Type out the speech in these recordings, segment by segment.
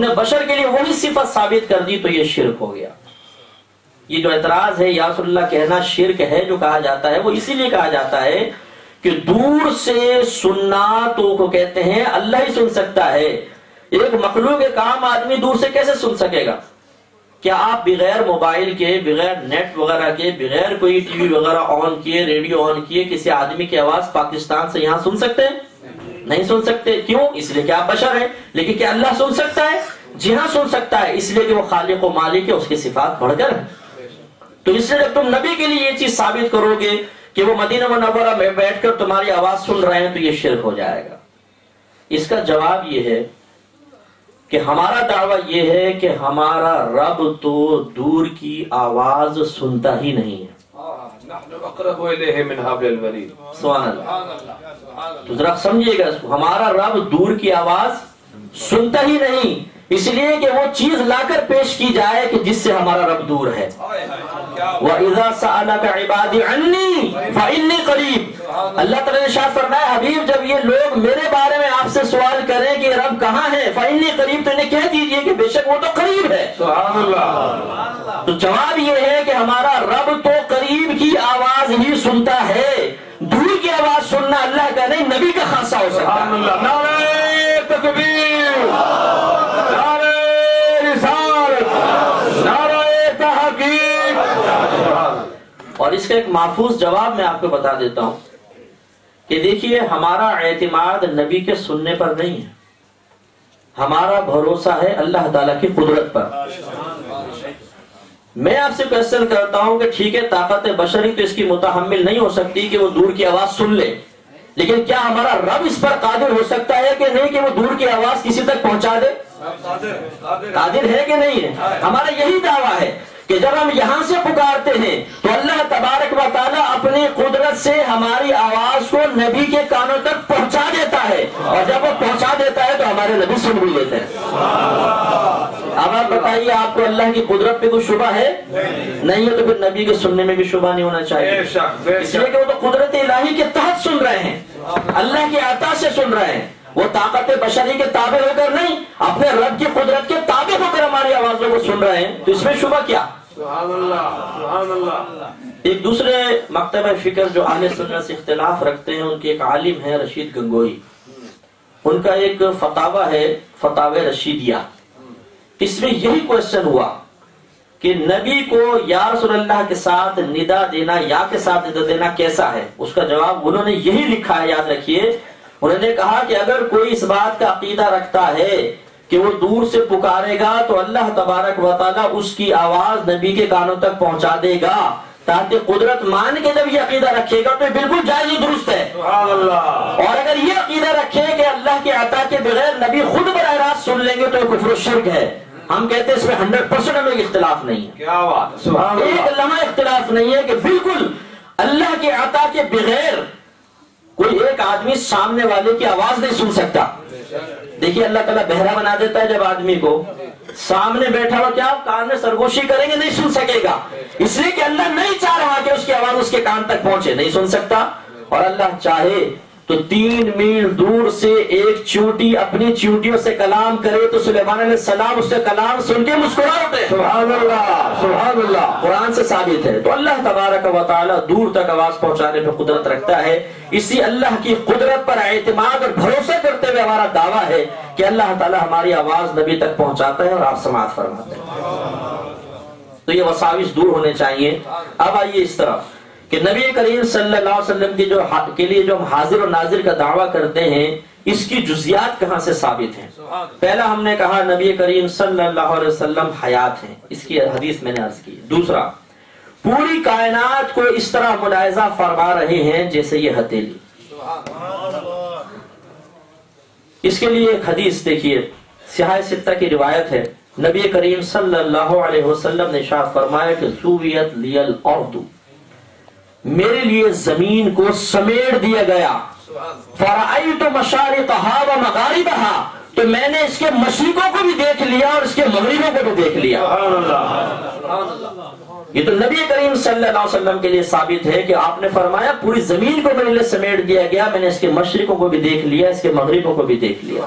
نے بشر کے لیے وہی صفت ثابت کر دی تو یہ شرک ہو گیا. یہ جو اعتراض ہے یا رسول اللہ کہنا شرک ہے جو کہا جاتا ہے، وہ اسی لیے کہا جاتا ہے کہ دور سے سننا تو کو کہتے ہیں اللہ ہی سن سکتا ہے. ایک مخلوق ایک عام آدمی دور سے کیسے سن سکے گا؟ کیا آپ بغیر موبائل کے، بغیر نیٹ وغیرہ کے، بغیر کوئی ٹی وی وغیرہ آن کیے، ریڈیو آن کیے کسی آدمی کی آواز پاکستان سے یہاں سن سکتے ہیں؟ نہیں سن سکتے. کیوں؟ اس لیے کہ آپ بشر ہیں. لیکن کیا اللہ سن سکتا ہے؟ جی ہاں سن سکتا ہے، اس لیے کہ وہ خالق و مالک ہے، اس کی صفات بڑھ کر ہے. تو اس لیے جب تم نبی کے لیے یہ چیز ثابت کرو گے کہ وہ مدینہ منورہ میں بیٹھ کر تمہاری آواز سن رہے ہیں تو یہ شرک ہو جائے گا. اس کا جواب یہ ہے کہ ہمارا دعویٰ یہ ہے کہ ہمارا رب تو دور کی آواز سنتا ہی نہیں ہے. سبحان اللہ. تو ذرا سمجھیے گا اس کو، ہمارا رب دور کی آواز سنتا ہی نہیں، اس لیے کہ وہ چیز لا کر پیش کی جائے کہ جس سے ہمارا رب دور ہے. وَإِذَا سَأَلَكَ عِبَادِي عَنِّي فَإِنِّي قَرِيبٌ. اللہ تعالیٰ نے ارشاد فرمایا حبیب جب یہ لوگ میرے بارے میں آپ سے سوال کریں کہ رب کہاں ہے، فَإِنِّي قَرِيبٌ، تو انہیں کہہ دیجئے کہ بے شک وہ تو قریب ہے. سبحان اللہ. تو جواب یہ ہے کہ ہمارا رب تو قریب کی آواز ہی سنتا ہے، دور کی آواز سننا اللہ کا نہیں نبی کا خاصہ ہو سکتا ہے. نعرہ تکبیر، نعرہ رسالت، نعرہ تحقیق. اور اس کا ایک محفوظ جواب میں آپ کو بتا دیتا ہوں کہ دیکھیے ہمارا اعتماد نبی کے سننے پر نہیں ہے، ہمارا بھروسہ ہے اللہ تعالیٰ کی قدرت پر. میں آپ سے کوشچن کرتا ہوں کہ ٹھیک ہے طاقت بشری تو اس کی متحمل نہیں ہو سکتی کہ وہ دور کی آواز سن لے، لیکن کیا ہمارا رب اس پر قادر ہو سکتا ہے کہ نہیں کہ وہ دور کی آواز کسی تک پہنچا دے؟ قادر ہے کہ نہیں ہے؟ ہمارا یہی دعویٰ ہے کہ جب ہم یہاں سے پکارتے ہیں تو اللہ تبارک و تعالیٰ اپنی قدرت سے ہماری آواز کو نبی کے کانوں تک پہنچا دیتا ہے، اور جب وہ پہنچا دیتا ہے تو ہمارے نبی سن بھی لیتے ہیں. اب آپ بتائیے آپ کو اللہ کی قدرت پہ کوئی شبہ ہے؟ نہیں ہے تو پھر نبی کے سننے میں بھی شبہ نہیں ہونا چاہیے، اس لیے کہ وہ تو قدرت الہی کے تحت سن رہے ہیں، اللہ کی عطا سے سن رہے ہیں. وہ طاقت بشری کے تابع ہو کر نہیں، اپنے رب کی قدرت کے تابع ہو کر ہماری آوازوں کو سن رہے ہیں، تو اس میں شبہ کیا؟ سبحان اللہ، سبحان اللہ. ایک دوسرے مکتبہ فکر جو اہل سنت سے اختلاف رکھتے ہیں ان کے ایک عالم ہے رشید گنگوہی، ان کا ایک فتاوی ہے فتاوی رشیدیہ. اس میں یہی کوشچن ہوا کہ نبی کو یا رسول اللہ کے ساتھ ندا دینا یا کے ساتھ ندا دینا کیسا ہے. اس کا جواب انہوں نے یہی لکھا ہے، یاد رکھیے. انہوں نے کہا کہ اگر کوئی اس بات کا عقیدہ رکھتا ہے کہ وہ دور سے پکارے گا تو اللہ تبارک و تعالیٰ اس کی آواز نبی کے کانوں تک پہنچا دے گا، تاکہ قدرت مان کے جب یہ عقیدہ رکھے گا تو بالکل جائز درست ہے. اور اگر یہ عقیدہ رکھے کہ اللہ کے عطا کے بغیر نبی خود براہ راست سن لیں گے تو یہ کفر و شرک ہے. ہم کہتے ہیں اس میں 100% ہمیں اختلاف نہیں ہے، کیا بات، ایک لمحہ اختلاف نہیں ہے کہ بالکل اللہ کے عطا کے بغیر کوئی ایک آدمی سامنے والے کی آواز نہیں سن سکتا. دیکھیے اللہ تعالیٰ بہرا بنا دیتا ہے جب آدمی کو، سامنے بیٹھا ہوا کیا آپ کان میں سرگوشی کریں گے نہیں سن سکے گا، اس لیے کہ اللہ نہیں چاہ رہا کہ اس کی آواز اس کے کان تک پہنچے، نہیں سن سکتا. اور اللہ چاہے تو 3 میل دور سے ایک چیونٹی اپنی چیونٹیوں سے کلام کرے تو سلیمان علیہ السلام اس سے کلام سن کے مسکرا اٹھے. سبحان اللہ، سبحان اللہ. قرآن سے ثابت ہے. تو اللہ تبارک و تعالیٰ دور تک آواز پہنچانے پہ قدرت رکھتا ہے. اسی اللہ کی قدرت پر اعتماد اور بھروسہ کرتے ہوئے ہمارا دعویٰ ہے کہ اللہ تعالیٰ ہماری آواز نبی تک پہنچاتا ہے اور آپ سماعت فرماتے ہیں. تو یہ وساوس دور ہونے چاہیے. اب آئیے اس طرف کہ نبی کریم صلی اللہ علیہ وسلم کی کے لیے جو ہم حاضر و ناظر کا دعویٰ کرتے ہیں اس کی جزیات کہاں سے ثابت ہیں. پہلا ہم نے کہا نبی کریم صلی اللہ علیہ وسلم حیات ہیں، اس کی حدیث میں نے عرض کی. دوسرا پوری کائنات کو اس طرح ملاحظہ فرما رہے ہیں جیسے یہ ہتھیلی. اس کے لیے ایک حدیث دیکھیے، سیاہ ستہ کی روایت ہے. نبی کریم صلی اللہ علیہ وسلم نے ارشاد فرمایا کہ سویت لی الارض، میرے لیے زمین کو سمیٹ دیا گیا. فرأیت مشارقها و مغاربها، تو میں نے اس کے مشرقوں کو بھی دیکھ لیا اور اس کے مغربوں کو بھی دیکھ لیا. یہ تو نبی کریم صلی اللہ علیہ وسلم کے لیے ثابت ہے کہ آپ نے فرمایا پوری زمین کو میرے لیے سمیٹ دیا گیا، میں نے اس کے مشرقوں کو بھی دیکھ لیا، اس کے مغربوں کو بھی دیکھ لیا۔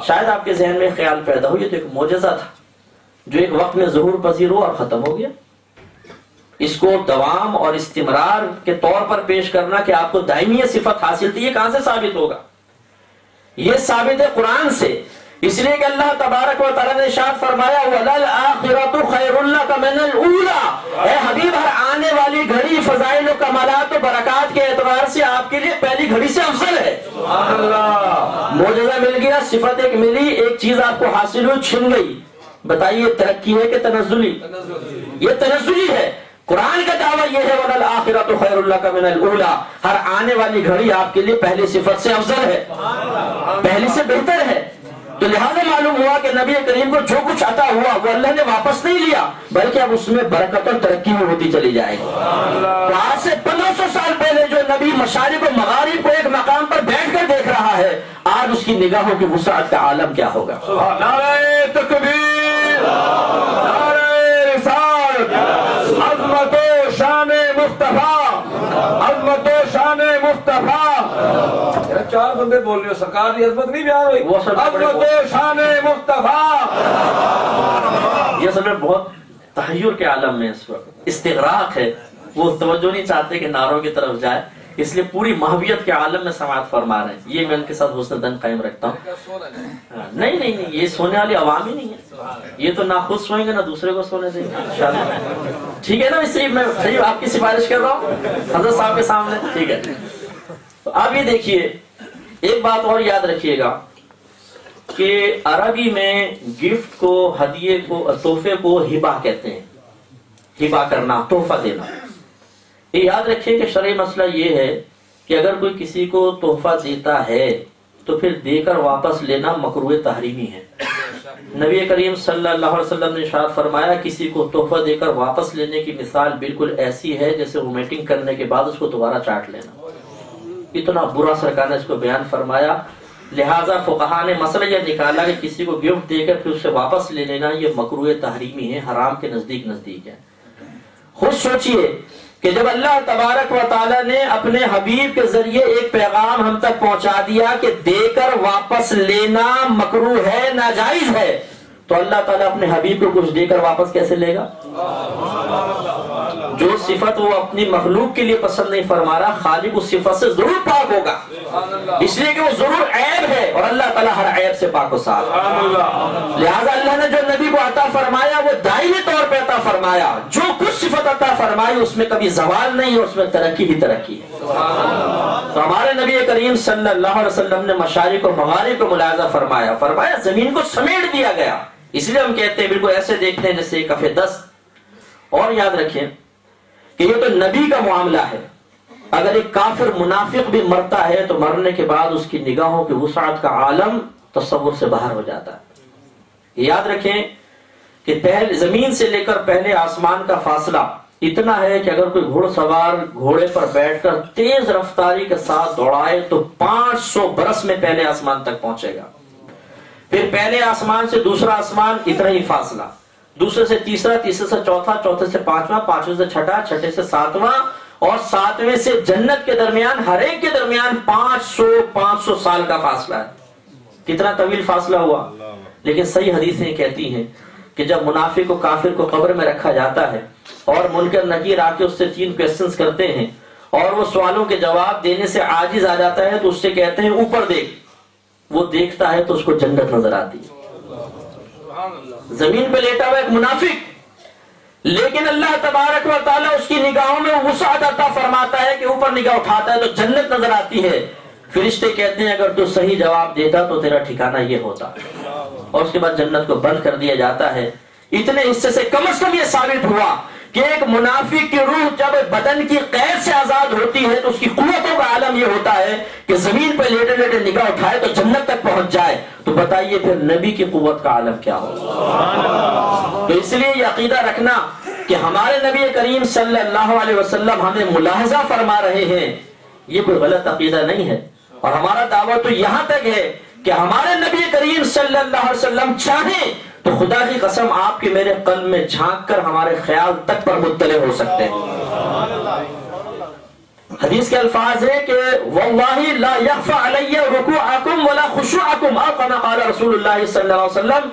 شاید آپ کے ذہن میں خیال پیدا ہو یہ تو ایک معجزہ تھا جو ایک وقت میں ظہور پذیر ہوا اور ختم ہو گیا، اس کو دوام اور استمرار کے طور پر پیش کرنا کہ آپ کو دائمی صفت حاصل تھی، یہ کہاں سے ثابت ہوگا؟ یہ ثابت ہے قرآن سے، اس لیے کہ اللہ تبارک و تعالیٰ نے ارشاد فرمایا وَلَلْآخِرَةُ خَيْرٌ لَكَ مِنَ الْأُولَىٰ، اے حبیب ہر آنے والی گھڑی فضائل و کمالات و برکات کے اعتبار سے آپ کے لیے پہلی گھڑی سے افضل ہے۔ معجزہ مل گیا، صفت ایک ملی، ایک چیز آپ کو حاصل ہوئی، چھن گئی، بتائیے ترقی ہے کہ تنزلی؟ یہ تنزلی ہے۔ قرآن کا دعویٰ یہ ہے وَلَلْآخِرَةُ خَيْرٌ لَكَ مِنَ الْأُولَىٰ، ہر آنے والی گھڑی آپ کے لیے پہلی صفت سے افضل ہے، پہلی سے بہتر ہے۔ تو لہذا معلوم ہوا کہ نبی کریم کو جو کچھ عطا ہوا وہ اللہ نے واپس نہیں لیا، بلکہ اب اس میں برکت اور ترقی میں ہوتی چلی جائے گی۔ تو آج سے 1500 سال پہلے جو نبی مشارق و مغارب کو ایک مقام پر بیٹھ کر دیکھ رہا ہے، آج اس کی نگاہوں کی وسعت کا عالم کیا ہوگا؟ نعرہ تکبیر، نعرہ رسالت، عظمت و شان مصطفیٰ، عظمت و شان مصطفیٰ۔ چار بندے بول رہے ہو، سرکار کی عظمت نہیں بیان ہوئی؟ عظمت و شان مصطفیٰ۔ یہ سب بہت تحیر کے عالم میں اس وقت استغراق ہے، وہ توجہ نہیں چاہتے کہ نعروں کی طرف جائے، اس لیے پوری ماہویت کے عالم میں سماعت فرما رہے ہیں۔ یہ میں ان کے ساتھ حسن دن قائم رکھتا ہوں۔ نہیں نہیں نہیں، یہ سونے والی عوام ہی نہیں ہے، یہ تو نہ خود سوئیں گے نہ دوسرے کو سونے دیں گے انشاءاللہ۔ ٹھیک ہے نا؟ اس لیے میں صحیح آپ کی سفارش کر رہا ہوں حضرت صاحب کے سامنے، ٹھیک ہے؟ آپ یہ دیکھیے، ایک بات اور یاد رکھیے گا کہ عربی میں گفٹ کو، ہدیے کو، تحفے کو ہبہ کہتے ہیں، ہبہ کرنا، تحفہ دینا۔ یہ یاد رکھیے کہ شرعی مسئلہ یہ ہے کہ اگر کوئی کسی کو تحفہ دیتا ہے تو پھر دے کر واپس لینا مکروہ تحریمی ہے۔ نبی کریم صلی اللہ علیہ وسلم نے ارشاد فرمایا کسی کو تحفہ دے کر واپس لینے کی مثال بالکل ایسی ہے جیسے وومیٹنگ کرنے کے بعد اس کو دوبارہ چاٹ لینا۔ اتنا برا سرکار نے اس کو بیان فرمایا، لہٰذا فقہاء نے مسئلہ یہ نکالا کہ کسی کو گفٹ دے کر پھر اسے واپس لے لینا یہ مکروہ تحریمی ہے، حرام کے نزدیک ہے۔ خود سوچئے کہ جب اللہ تبارک و تعالیٰ نے اپنے حبیب کے ذریعے ایک پیغام ہم تک پہنچا دیا کہ دے کر واپس لینا مکروہ ہے، ناجائز ہے، تو اللہ تعالیٰ اپنے حبیب کو کچھ دے کر واپس کیسے لے گا؟ جو صفت وہ اپنی مخلوق کے لیے پسند نہیں فرما رہا، خالق اس صفت سے ضرور پاک ہوگا، اس لیے کہ وہ ضرور عیب ہے اور اللہ تعالیٰ ہر عیب سے پاک و صاف۔ لہذا اللہ نے جو نبی کو عطا فرمایا وہ دائمی طور پہ عطا فرمایا، جو کچھ صفت عطا فرمائی اس میں کبھی زوال نہیں ہے، اس میں ترقی ہی ترقی ہے۔ تو ہمارے نبی کریم صلی اللہ علیہ وسلم نے مشارق و مغارب کو ملاحظہ فرمایا زمین کو سمیٹ دیا گیا، اس لیے ہم کہتے ہیں بالکل ایسے دیکھتے ہیں جیسے کف دست۔ اور یاد رکھیں کہ یہ تو نبی کا معاملہ ہے، اگر ایک کافر منافق بھی مرتا ہے تو مرنے کے بعد اس کی نگاہوں کی وسعت کا عالم تصور سے باہر ہو جاتا ہے۔ یاد رکھیں کہ پہلے زمین سے لے کر پہلے آسمان کا فاصلہ اتنا ہے کہ اگر کوئی گھوڑ سوار گھوڑے پر بیٹھ کر تیز رفتاری کے ساتھ دوڑائے تو 500 برس میں پہلے آسمان تک پہنچے گا۔ پھر پہلے آسمان سے دوسرا آسمان اتنا ہی فاصلہ، دوسرے سے تیسرا، تیسرے سے چوتھا، چوتھے سے پانچواں، پانچویں سے چھٹا، چھٹے سے ساتواں، اور ساتویں سے جنت کے درمیان، ہر ایک کے درمیان 500 سال کا فاصلہ ہے۔ کتنا طویل فاصلہ ہوا۔ لیکن صحیح حدیثیں کہتی ہیں کہ جب منافق و کافر کو قبر میں رکھا جاتا ہے اور منکر نکیر آ کے اس سے 3 کویسچنز کرتے ہیں اور وہ سوالوں کے جواب دینے سے عاجز آ جاتا ہے تو اس سے کہتے ہیں اوپر دیکھ، وہ دیکھتا ہے تو اس کو جنت نظر آتی ہے۔ زمین پہ لیٹا ہوا ایک منافق، لیکن اللہ تبارک و تعالیٰ اس کی نگاہوں میں وسعت عطا فرماتا ہے کہ اوپر نگاہ اٹھاتا ہے تو جنت نظر آتی ہے۔ فرشتے کہتے ہیں اگر تو صحیح جواب دیتا تو تیرا ٹھکانہ یہ ہوتا، اور اس کے بعد جنت کو بند کر دیا جاتا ہے۔ اتنے حصے سے کم از کم یہ ثابت ہوا کہ ایک منافق کی روح جب بدن کی قید سے آزاد ہوتی ہے تو اس کی قوتوں کا عالم یہ ہوتا ہے کہ زمین پہ لیٹے لیٹے نگاہ اٹھائے تو جنت تک پہنچ جائے۔ تو بتائیے پھر نبی کی قوت کا عالم کیا ہو۔ تو اس لیے یہ عقیدہ رکھنا کہ ہمارے نبی کریم صلی اللہ علیہ وسلم ہمیں ملاحظہ فرما رہے ہیں، یہ کوئی غلط عقیدہ نہیں ہے، اور ہمارا دعویٰ تو یہاں تک ہے کہ ہمارے نبی کریم صلی اللہ علیہ وسلم چاہیں تو خدا کی قسم آپ کے میرے قلب میں جھانک کر ہمارے خیال تک پر مطلع ہو سکتے ہیں۔ حدیث کے الفاظ ہے کہ واللہ لا یخفى علی رکوعکم ولا خشوعکم، او کما قال رسول اللہ صلی اللہ علیہ وسلم،